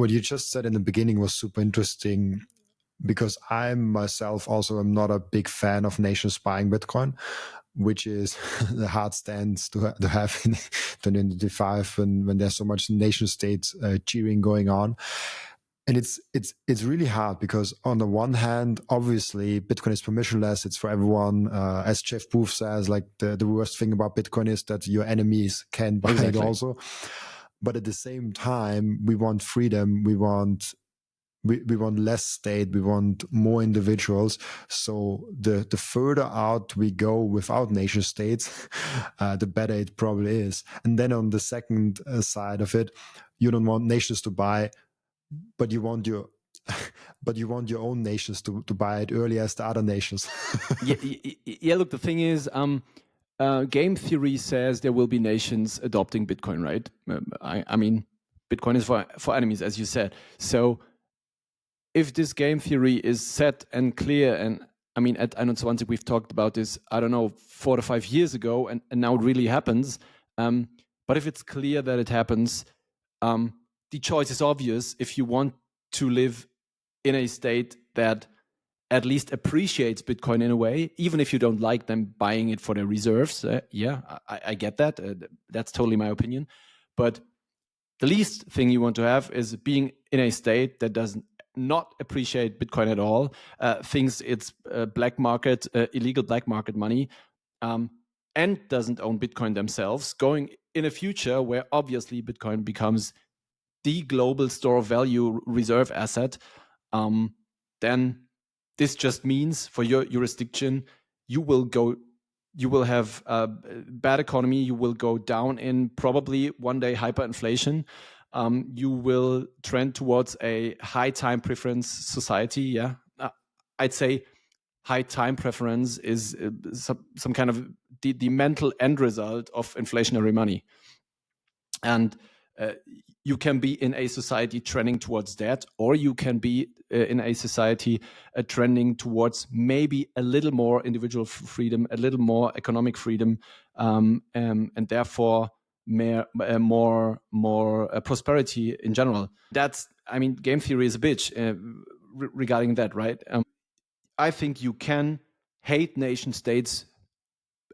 what you just said in the beginning was super interesting, because I myself also am not a big fan of nations buying Bitcoin, which is the hard stance to have in 2025 when there's so much nation state cheering going on. And it's really hard, because on the one hand, obviously Bitcoin is permissionless. It's for everyone. As Jeff Booth says, like the worst thing about Bitcoin is that your enemies can buy it also. But at the same time, we want freedom. We want less state. We want more individuals. So the further out we go without nation states, the better it probably is. And then on the second side of it, you don't want nations to buy, but you want your own nations to buy it early as the other nations. yeah. Look, the thing is, game theory says there will be nations adopting Bitcoin, right? I mean, Bitcoin is for enemies, as you said. So if this game theory is set and clear, and I mean, I know Swansea, we've talked about this, I don't know, 4 to 5 years ago, and now it really happens. But if it's clear that it happens, the choice is obvious. If you want to live in a state that at least appreciates Bitcoin in a way, even if you don't like them buying it for their reserves, I get that. That's totally my opinion. But the least thing you want to have is being in a state that does not appreciate Bitcoin at all, thinks it's black market, illegal black market money, and doesn't own Bitcoin themselves, going in a future where obviously Bitcoin becomes the global store of value reserve asset. Then this just means for your jurisdiction, you will have a bad economy. You will go down in probably one day hyperinflation. You will trend towards a high time preference society. Yeah, I'd say high time preference is some kind of the mental end result of inflationary money. And you can be in a society trending towards that, or you can be in a society trending towards maybe a little more individual freedom, a little more economic freedom, and therefore more prosperity in general. That's, I mean, game theory is a bitch regarding that, right? I think you can hate nation states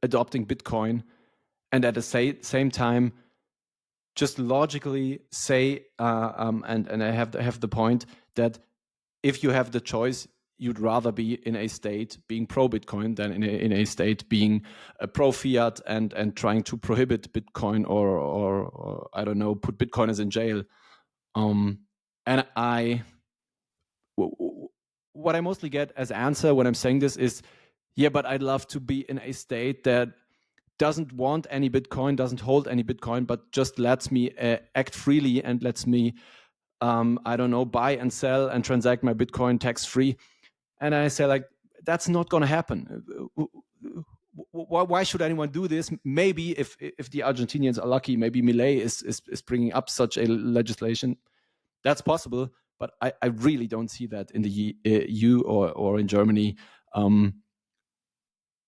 adopting Bitcoin, and at the same time just logically say, and I have the point that if you have the choice, you'd rather be in a state being pro Bitcoin than in a state being pro Fiat and trying to prohibit Bitcoin or I don't know, put Bitcoiners in jail. And what I mostly get as answer when I'm saying this is, yeah, but I'd love to be in a state that doesn't want any Bitcoin, doesn't hold any Bitcoin, but just lets me act freely and lets me, I don't know, buy and sell and transact my Bitcoin tax-free. And I say, like, that's not going to happen. Why should anyone do this? Maybe if the Argentinians are lucky, maybe Milei is bringing up such a legislation. That's possible, but I really don't see that in the EU or in Germany.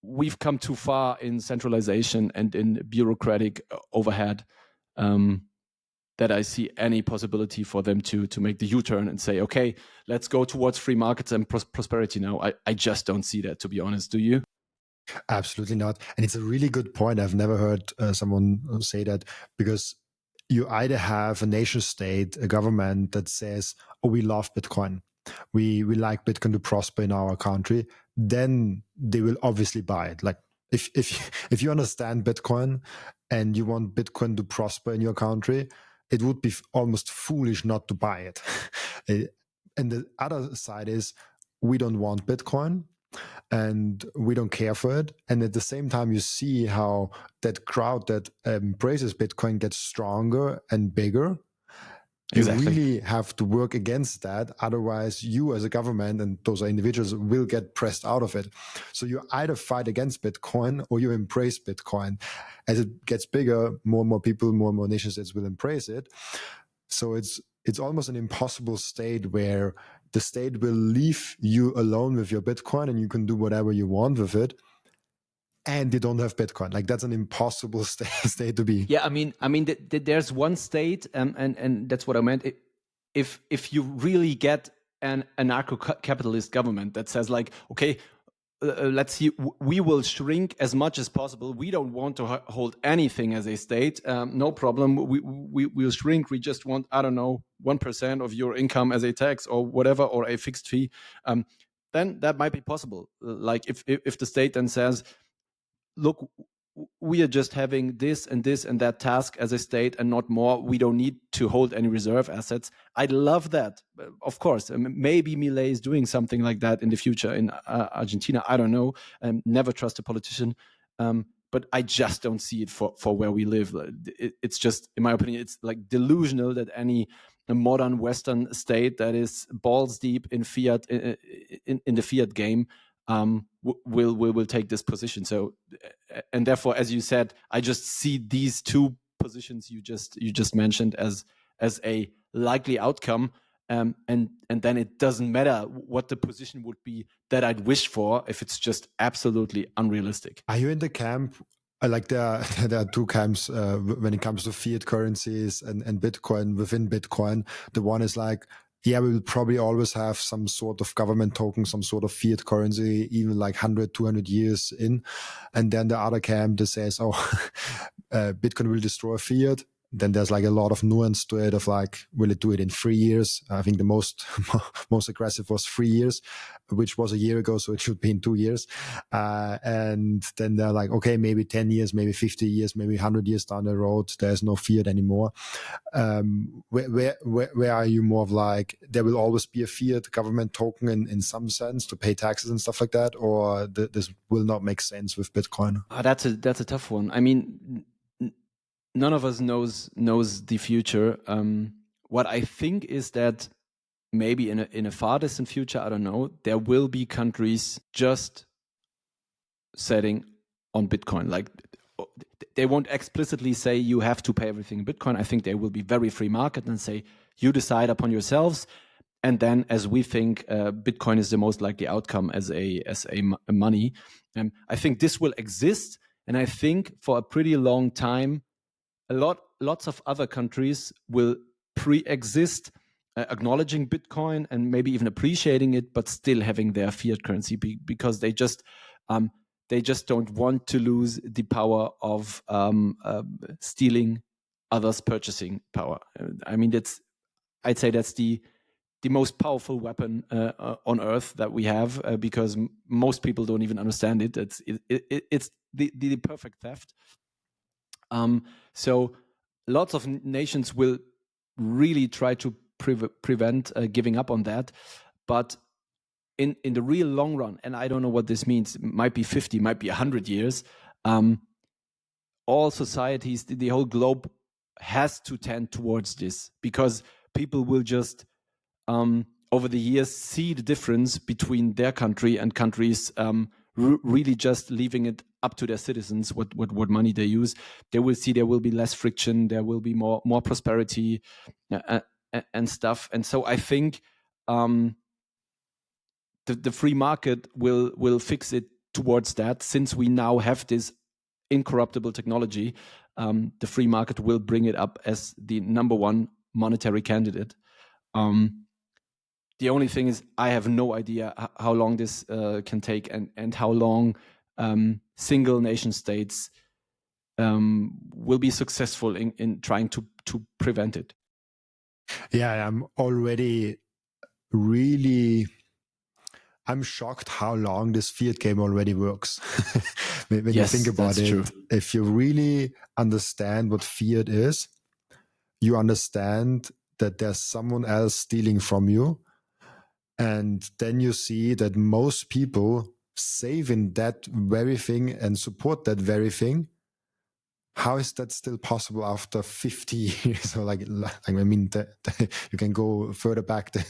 We've come too far in centralization and in bureaucratic overhead that I see any possibility for them to make the U-turn and say, okay, let's go towards free markets and prosperity now. I just don't see that, to be honest. Do you? Absolutely not. And it's a really good point. I've never heard someone say that, because you either have a nation state, a government that says, oh, we love Bitcoin. We like Bitcoin to prosper in our country, then they will obviously buy it. Like if you understand Bitcoin and you want Bitcoin to prosper in your country, it would be almost foolish not to buy it. And the other side is, we don't want Bitcoin and we don't care for it. And at the same time, you see how that crowd that embraces Bitcoin gets stronger and bigger. Exactly. You really have to work against that. Otherwise, you as a government, and those are individuals, will get pressed out of it. So you either fight against Bitcoin or you embrace Bitcoin. As it gets bigger, more and more people, more and more nation states will embrace it. So it's almost an impossible state where the state will leave you alone with your Bitcoin and you can do whatever you want with it. And they don't have Bitcoin. Like, that's an impossible state to be. Yeah, I mean, there's one state, and that's what I meant. if you really get an anarcho-capitalist government that says like, okay, let's see, we will shrink as much as possible. We don't want to hold anything as a state. No problem. We'll shrink. We just want, I don't know, 1% of your income as a tax or whatever, or a fixed fee. Then that might be possible. Like if the state then says, look, we are just having this and this and that task as a state and not more. We don't need to hold any reserve assets. I'd love that. Of course, maybe Milei is doing something like that in the future in Argentina. I don't know. Never trust a politician. But I just don't see it for where we live. It's just, in my opinion, it's like delusional that any modern Western state that is balls deep in fiat, in the fiat game, will take this position. So, and therefore, as you said, I just see these two positions you just mentioned as a likely outcome. And then it doesn't matter what the position would be that I'd wish for if it's just absolutely unrealistic. Are you in the camp? Like there are two camps when it comes to fiat currencies and Bitcoin. Within Bitcoin, the one is like, yeah, we will probably always have some sort of government token, some sort of fiat currency, even like 100, 200 years in. And then the other camp that says, oh, Bitcoin will destroy fiat. Then there's like a lot of nuance to it of like, will it do it in 3 years? I think the most aggressive was 3 years, which was a year ago. So it should be in 2 years. And then they're like, okay, maybe 10 years, maybe 50 years, maybe 100 years down the road, there's no fiat anymore. Where are you more of like, there will always be a fiat government token in some sense to pay taxes and stuff like that? Or this will not make sense with Bitcoin? That's a tough one. I mean, none of us knows the future. What I think is that maybe in a far distant future, I don't know, there will be countries just setting on Bitcoin. Like they won't explicitly say you have to pay everything in Bitcoin. I think there will be very free market and say you decide upon yourselves. And then, as we think, Bitcoin is the most likely outcome as a money. I think this will exist, and I think for a pretty long time, lots of other countries will pre-exist, acknowledging Bitcoin and maybe even appreciating it, but still having their fiat currency because they just don't want to lose the power of stealing others' purchasing power. I mean, I'd say that's the most powerful weapon on earth that we have because most people don't even understand it. It's the perfect theft. So lots of nations will really try to prevent giving up on that. But in the real long run, and I don't know what this means, it might be 50, might be 100 years, all societies, the whole globe has to tend towards this because people will just over the years see the difference between their country and countries really just leaving it up to their citizens what money they use. They will see there will be less friction, there will be more prosperity and stuff. And so I think the free market will fix it towards that. Since we now have this incorruptible technology, the free market will bring it up as the number one monetary candidate. The only thing is I have no idea how long this can take and how long single nation states will be successful in trying to prevent it. Yeah, I'm shocked how long this fiat game already works. When yes, you think about it, true. If you really understand what fiat is, you understand that there's someone else stealing from you. And then you see that most people save in that very thing and support that very thing. How is that still possible after 50 years? So I mean, you can go further back the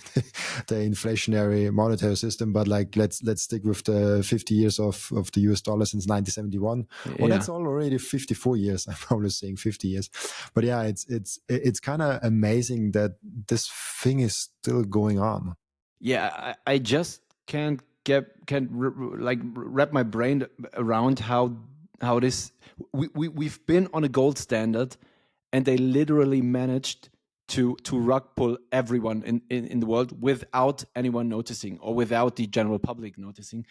inflationary monetary system, but like let's stick with the 50 years of the US dollar since 1971. Well, that's already 54 years. I'm probably saying 50 years, but yeah, it's kind of amazing that this thing is still going on. Yeah, I just can't wrap my brain around how this we've been on a gold standard and they literally managed to rug pull everyone in the world without anyone noticing, or without the general public noticing.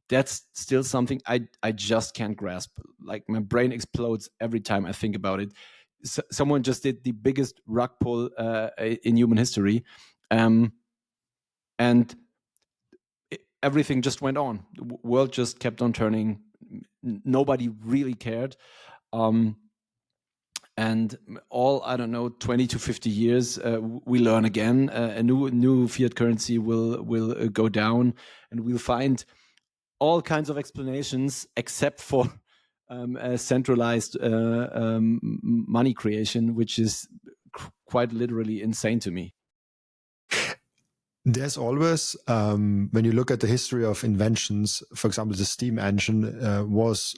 That's still something I just can't grasp. Like, my brain explodes every time I think about it. Someone just did the biggest rug pull in human history, and everything just went on. The world just kept on turning. Nobody really cared. And all, I don't know, 20 to 50 years, we learn again. A new fiat currency will go down, and we'll find all kinds of explanations except for a centralized money creation, which is quite literally insane to me. There's always, when you look at the history of inventions, for example, the steam engine was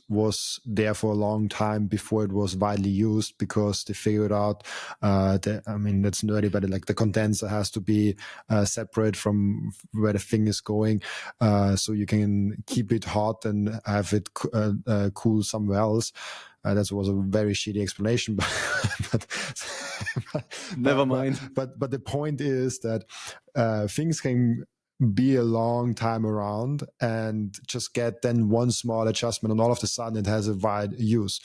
there for a long time before it was widely used, because they figured out that, I mean, that's nerdy, but like the condenser has to be separate from where the thing is going, so you can keep it hot and have it cool somewhere else. That was a very shitty explanation, but never mind. But the point is that things can be a long time around and just get then one small adjustment, and all of a sudden it has a wide use.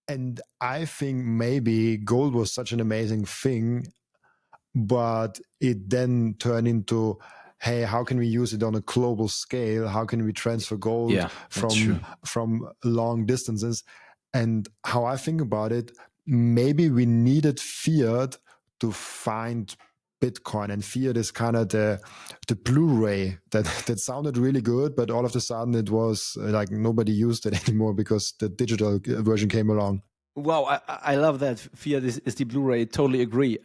And I think maybe gold was such an amazing thing, but it then turned into, hey, how can we use it on a global scale? How can we transfer gold from long distances? And how I think about it, maybe we needed fiat to find Bitcoin, and fiat is kind of the Blu-ray that sounded really good, but all of a sudden it was like nobody used it anymore because the digital version came along. Wow, I love that. Fiat is the Blu-ray. Totally agree.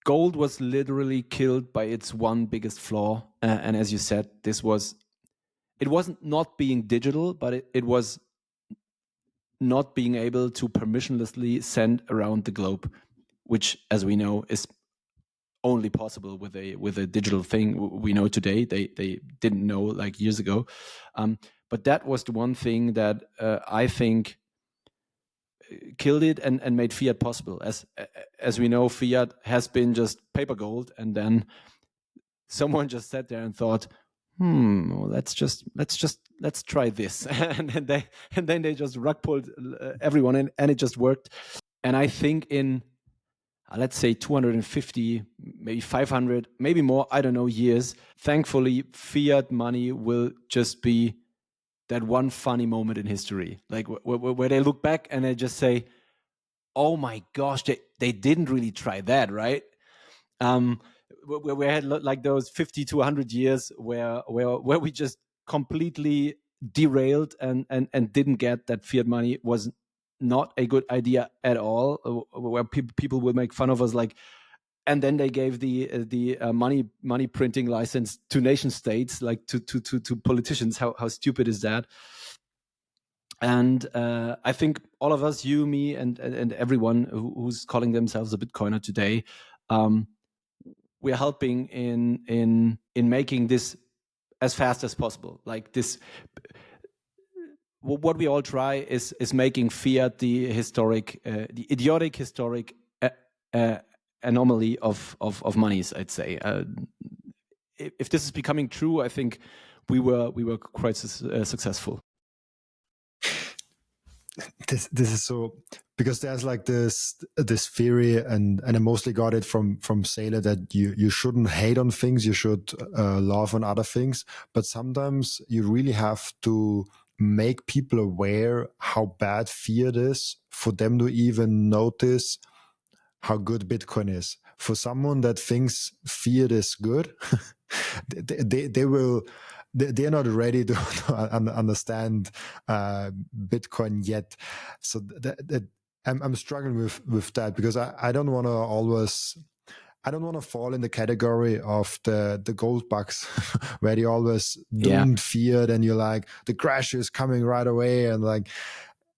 Gold was literally killed by its one biggest flaw, and as you said, it wasn't not being digital, but it was not being able to permissionlessly send around the globe, which, as we know, is only possible with a digital thing we know today. They didn't know like years ago, but that was the one thing that I think killed it and made fiat possible. As we know, fiat has been just paper gold, and then someone just sat there and thought, well, let's try this, and then they just rug pulled everyone in, and it just worked. And I think in let's say 250, maybe 500, maybe more, I don't know, years, thankfully, fiat money will just be that one funny moment in history, like where they look back and they just say, oh my gosh, they didn't really try that, right? Where we had like those 50 to 100 years where we just completely derailed and didn't get that fiat money was not a good idea at all, where people will make fun of us, like, and then they gave the money printing license to nation states, like to politicians. How stupid is that? And I think all of us, you, me, and everyone who's calling themselves a Bitcoiner today, we're helping in making this as fast as possible. Like this, what we all try is making fiat the idiotic historic anomaly of monies, I'd say. If this is becoming true, I think we were quite successful. This is so, because there's like this theory, and I mostly got it from Seyr, that you shouldn't hate on things, you should love on other things, but sometimes you really have to make people aware how bad fiat is for them to even notice how good Bitcoin is. For someone that thinks fiat is good, they will. They're not ready to understand Bitcoin yet. So I'm struggling with that, because I don't want to fall in the category of the gold bugs where they always doomed fiat, and you're like, the crash is coming right away, and like,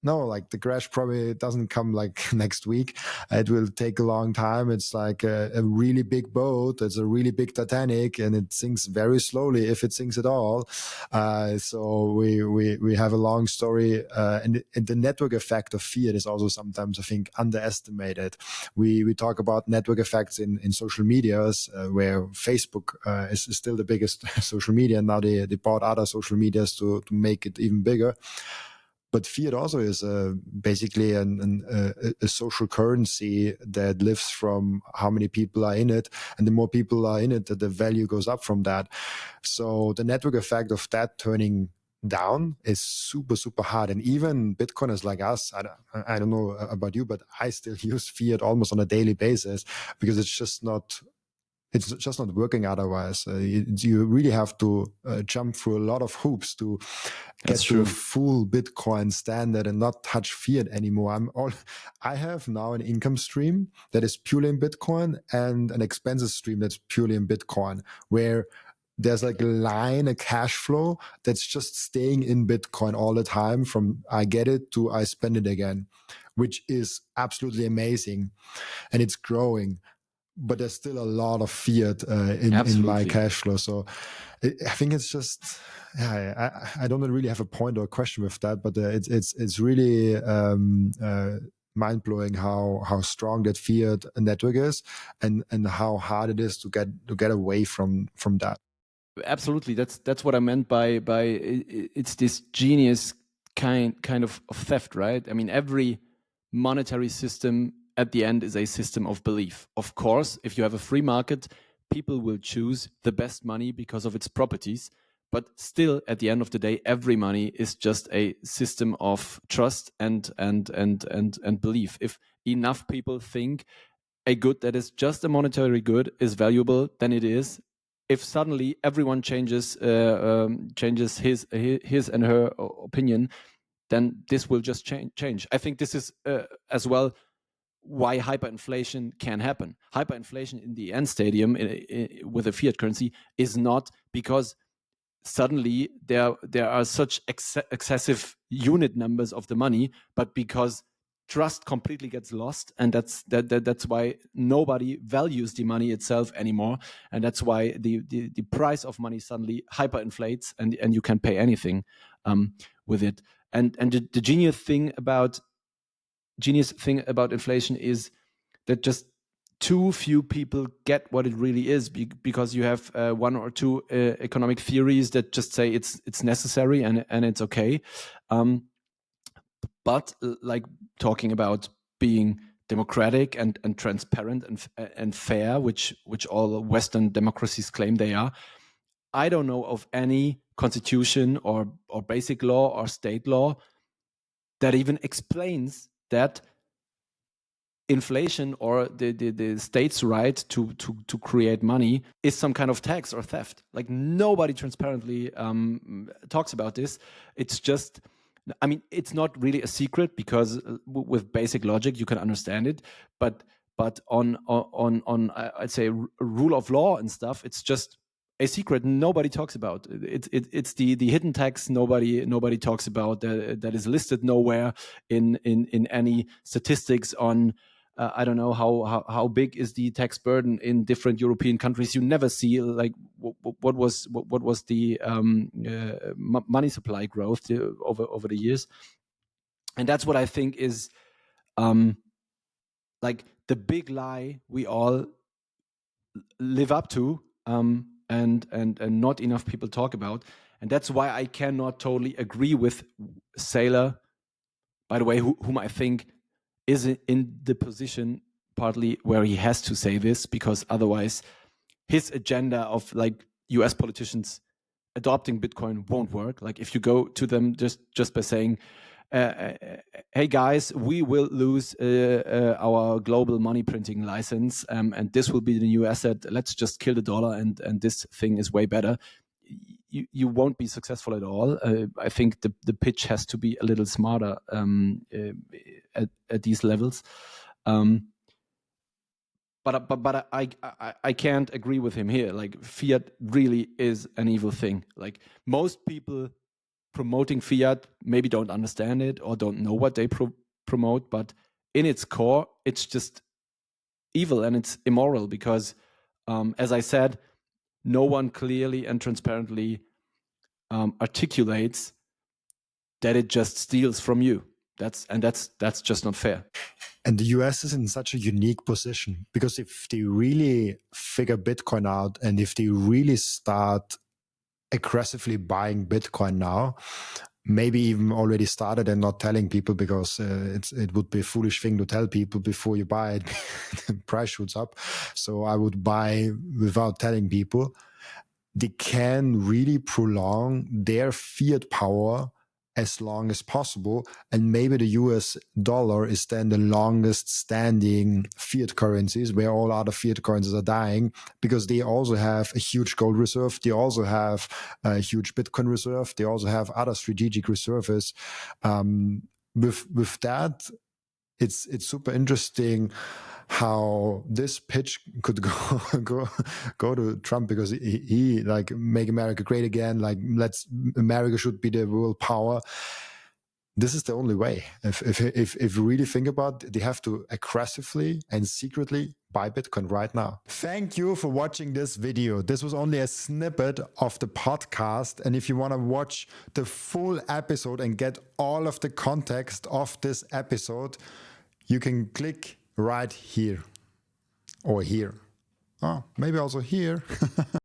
no, like the crash probably doesn't come like next week. It will take a long time. It's like a really big boat. It's a really big Titanic, and it sinks very slowly, if it sinks at all. So we have a long story, and the network effect of Fiat is also sometimes, I think, underestimated. We talk about network effects in social medias, where Facebook is still the biggest social media. Now they bought other social medias to make it even bigger. But fiat also is basically a social currency that lives from how many people are in it. And the more people are in it, the value goes up from that. So the network effect of that turning down is super, super hard. And even Bitcoiners like us, I don't know about you, but I still use fiat almost on a daily basis because it's just not working otherwise. You really have to jump through a lot of hoops to That's get to true. full Bitcoin standard and not touch fiat anymore. I have now an income stream that is purely in Bitcoin and an expenses stream that's purely in Bitcoin, where there's like a cash flow that's just staying in Bitcoin all the time from I get it to I spend it again, which is absolutely amazing. And it's growing, but there's still a lot of fiat in my Absolutely. cash flow. So I think it's just, I don't really have a point or a question with that, but it's really mind blowing how strong that fiat network is, and how hard it is to get away from that. Absolutely, that's what I meant by it's this genius kind of theft, right? I mean, every monetary system at the end is a system of belief. Of course, if you have a free market, people will choose the best money because of its properties. But still, at the end of the day, every money is just a system of trust and belief. If enough people think a good that is just a monetary good is valuable, then it is. If suddenly everyone changes his and her opinion, then this will just change. I think this is as well why hyperinflation can happen. Hyperinflation in the end stadium with a fiat currency is not because suddenly there are such excessive unit numbers of the money, but because trust completely gets lost, and that's why nobody values the money itself anymore, and that's why the price of money suddenly hyperinflates, and you can pay anything with it. And the genius thing about inflation is that just too few people get what it really is, because you have one or two economic theories that just say it's necessary and it's okay. But like talking about being democratic and transparent and fair, which all Western democracies claim they are, I don't know of any constitution or basic law or state law that even explains that inflation or the state's right to create money is some kind of tax or theft. Like, nobody transparently talks about this. It's just, I mean, it's not really a secret, because with basic logic you can understand it, but on I'd say rule of law and stuff, it's just a secret nobody talks about. It's the hidden tax nobody talks about, that is listed nowhere in any statistics on I don't know how big is the tax burden in different European countries. You never see like what was the money supply growth over the years, and that's what I think is like the big lie we all live up to, and not enough people talk about, and that's why I cannot totally agree with Saylor, by the way, whom I think is in the position partly where he has to say this, because otherwise his agenda of like US politicians adopting Bitcoin won't work. Like, if you go to them just by saying, hey guys, we will lose our global money printing license, and this will be the new asset. Let's just kill the dollar, and this thing is way better. You won't be successful at all. I think the pitch has to be a little smarter at these levels. But I can't agree with him here. Like, fiat really is an evil thing. Like, most people promoting fiat maybe don't understand it or don't know what they promote, but in its core, it's just evil and it's immoral because, as I said, no one clearly and transparently articulates that it just steals from you. That's just not fair. And the US is in such a unique position because if they really figure Bitcoin out and if they really start aggressively buying Bitcoin now, maybe even already started and not telling people because it would be a foolish thing to tell people before you buy it, the price shoots up. So I would buy without telling people. They can really prolong their fiat power as long as possible. And maybe the US dollar is then the longest standing fiat currencies where all other fiat currencies are dying because they also have a huge gold reserve. They also have a huge Bitcoin reserve. They also have other strategic reserves. With that, it's super interesting how this pitch could go to Trump because he like make America great again, like America should be the world power. This is the only way. If you really think about it, they have to aggressively and secretly buy Bitcoin right now. Thank you for watching this video. This was only a snippet of the podcast. And if you want to watch the full episode and get all of the context of this episode, you can click right here or here. Oh, maybe also here.